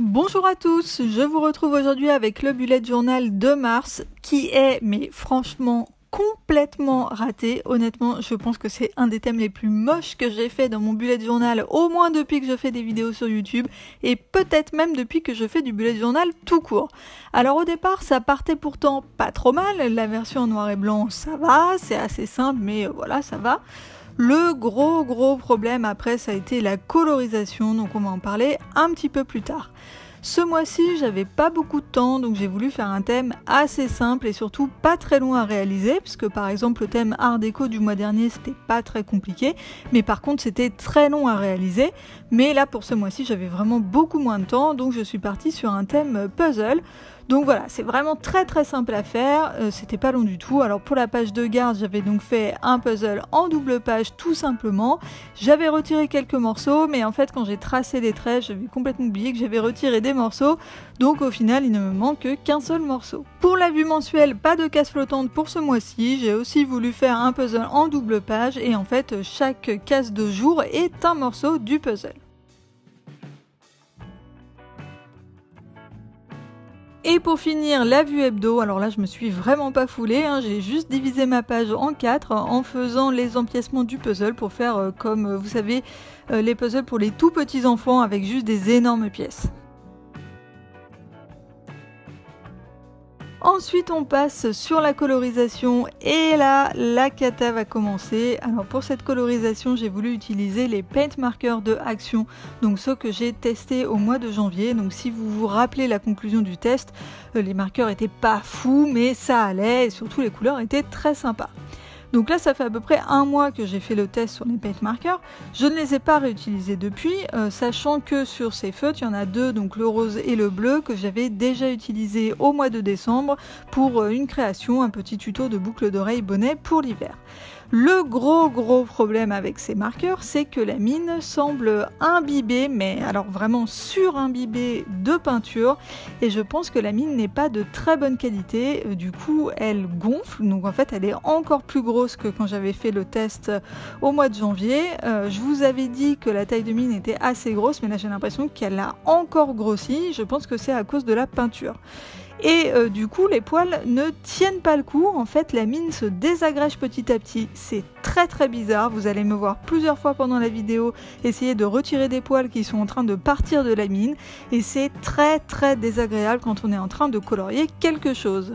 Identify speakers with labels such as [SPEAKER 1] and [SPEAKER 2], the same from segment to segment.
[SPEAKER 1] Bonjour à tous, je vous retrouve aujourd'hui avec le bullet journal de mars qui est, mais franchement, complètement raté. Honnêtement, je pense que c'est un des thèmes les plus moches que j'ai fait dans mon bullet journal, au moins depuis que je fais des vidéos sur YouTube et peut-être même depuis que je fais du bullet journal tout court. Alors au départ, ça partait pourtant pas trop mal, la version en noir et blanc, ça va, c'est assez simple, mais voilà, ça va. Le gros problème après, ça a été la colorisation, donc on va en parler un petit peu plus tard. Ce mois-ci, j'avais pas beaucoup de temps, donc j'ai voulu faire un thème assez simple et surtout pas très long à réaliser, puisque par exemple le thème Art déco du mois dernier, c'était pas très compliqué, mais par contre c'était très long à réaliser. Mais là pour ce mois-ci, j'avais vraiment beaucoup moins de temps, donc je suis partie sur un thème puzzle. Donc voilà, c'est vraiment très simple à faire, c'était pas long du tout. Alors pour la page de garde, j'avais donc fait un puzzle en double page tout simplement. J'avais retiré quelques morceaux, mais en fait quand j'ai tracé les traits, j'avais complètement oublié que j'avais retiré des morceaux. Donc au final, il ne me manque qu'un seul morceau. Pour la vue mensuelle, pas de case flottante pour ce mois-ci. J'ai aussi voulu faire un puzzle en double page et en fait chaque case de jour est un morceau du puzzle. Et pour finir, la vue hebdo, alors là je me suis vraiment pas foulée, hein, j'ai juste divisé ma page en 4 en faisant les empiècements du puzzle pour faire comme vous savez les puzzles pour les tout petits enfants avec juste des énormes pièces. Ensuite on passe sur la colorisation et là la cata va commencer. Alors pour cette colorisation j'ai voulu utiliser les paint markers de Action, donc ceux que j'ai testés au mois de janvier. Donc si vous vous rappelez la conclusion du test, les marqueurs étaient pas fous mais ça allait et surtout les couleurs étaient très sympas. Donc là ça fait à peu près un mois que j'ai fait le test sur les paint markers. Je ne les ai pas réutilisés depuis, sachant que sur ces feutres, il y en a deux, donc le rose et le bleu, que j'avais déjà utilisé au mois de décembre pour une création, un petit tuto de boucle d'oreille bonnet pour l'hiver. Le gros problème avec ces marqueurs, c'est que la mine semble imbibée, mais alors vraiment sur-imbibée de peinture, et je pense que la mine n'est pas de très bonne qualité, du coup elle gonfle, donc en fait elle est encore plus grosse que quand j'avais fait le test au mois de janvier. Je vous avais dit que la taille de mine était assez grosse, mais là j'ai l'impression qu'elle a encore grossi, je pense que c'est à cause de la peinture. Et du coup les poils ne tiennent pas le coup, en fait la mine se désagrège petit à petit, c'est très bizarre, vous allez me voir plusieurs fois pendant la vidéo essayer de retirer des poils qui sont en train de partir de la mine et c'est très désagréable quand on est en train de colorier quelque chose.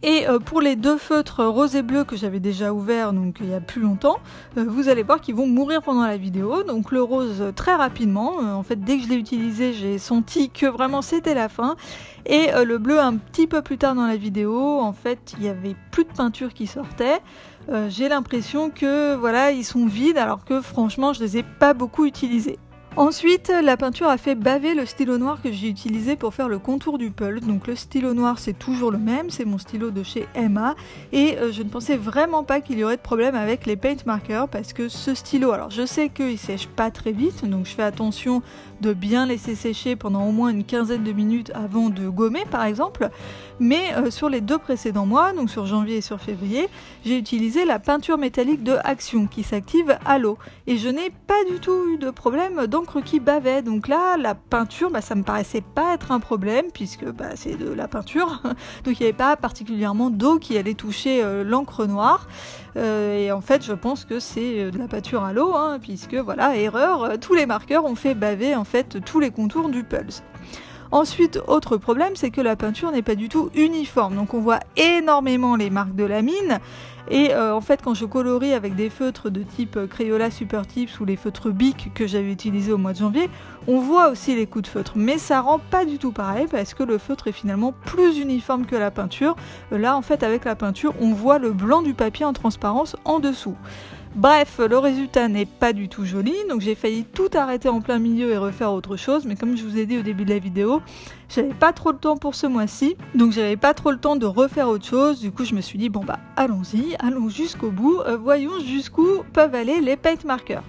[SPEAKER 1] Et pour les deux feutres rose et bleu que j'avais déjà ouverts donc il y a plus longtemps, vous allez voir qu'ils vont mourir pendant la vidéo. Donc le rose très rapidement, en fait dès que je l'ai utilisé j'ai senti que vraiment c'était la fin. Et le bleu un petit peu plus tard dans la vidéo, en fait il n'y avait plus de peinture qui sortait. J'ai l'impression que voilà ils sont vides alors que franchement je les ai pas beaucoup utilisés. Ensuite, la peinture a fait baver le stylo noir que j'ai utilisé pour faire le contour du pulse. Donc le stylo noir c'est toujours le même, c'est mon stylo de chez Emma et je ne pensais vraiment pas qu'il y aurait de problème avec les paint markers parce que ce stylo, alors je sais qu'il sèche pas très vite, donc je fais attention de bien laisser sécher pendant au moins une quinzaine de minutes avant de gommer par exemple, mais sur les deux précédents mois, donc sur janvier et sur février, j'ai utilisé la peinture métallique de Action qui s'active à l'eau et je n'ai pas du tout eu de problème d'encre qui bavait. Donc là la peinture, ça me paraissait pas être un problème puisque c'est de la peinture donc il n'y avait pas particulièrement d'eau qui allait toucher l'encre noire et en fait je pense que c'est de la peinture à l'eau puisque voilà, erreur, tous les marqueurs ont fait baver en fait tous les contours du pulse. Ensuite, autre problème, c'est que la peinture n'est pas du tout uniforme, donc on voit énormément les marques de la mine, et en fait quand je colorie avec des feutres de type Crayola Super Tips ou les feutres Bic que j'avais utilisés au mois de janvier, on voit aussi les coups de feutre, mais ça rend pas du tout pareil parce que le feutre est finalement plus uniforme que la peinture. Là en fait avec la peinture, on voit le blanc du papier en transparence en dessous. Bref, le résultat n'est pas du tout joli, donc j'ai failli tout arrêter en plein milieu et refaire autre chose, mais comme je vous ai dit au début de la vidéo, j'avais pas trop le temps pour ce mois-ci, donc j'avais pas trop le temps de refaire autre chose, du coup je me suis dit allons-y, allons jusqu'au bout, voyons jusqu'où peuvent aller les paint markers.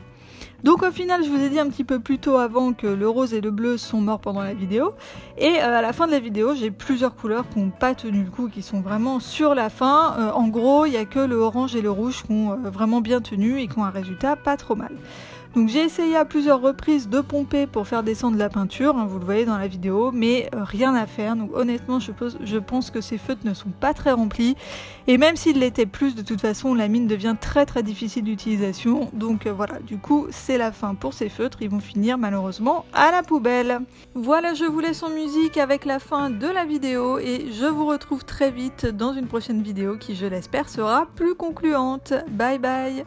[SPEAKER 1] Donc au final, je vous ai dit un petit peu plus tôt avant que le rose et le bleu sont morts pendant la vidéo. Et à la fin de la vidéo, j'ai plusieurs couleurs qui n'ont pas tenu le coup, qui sont vraiment sur la fin. En gros, il n'y a que le orange et le rouge qui ont vraiment bien tenu et qui ont un résultat pas trop mal. Donc j'ai essayé à plusieurs reprises de pomper pour faire descendre la peinture, hein, vous le voyez dans la vidéo, mais rien à faire. Donc honnêtement, je pense que ces feutres ne sont pas très remplis. Et même s'ils l'étaient plus, de toute façon, la mine devient très difficile d'utilisation. Donc voilà, du coup, c'est la fin pour ces feutres. Ils vont finir malheureusement à la poubelle. Voilà, je vous laisse en musique avec la fin de la vidéo et je vous retrouve très vite dans une prochaine vidéo qui, je l'espère, sera plus concluante. Bye bye!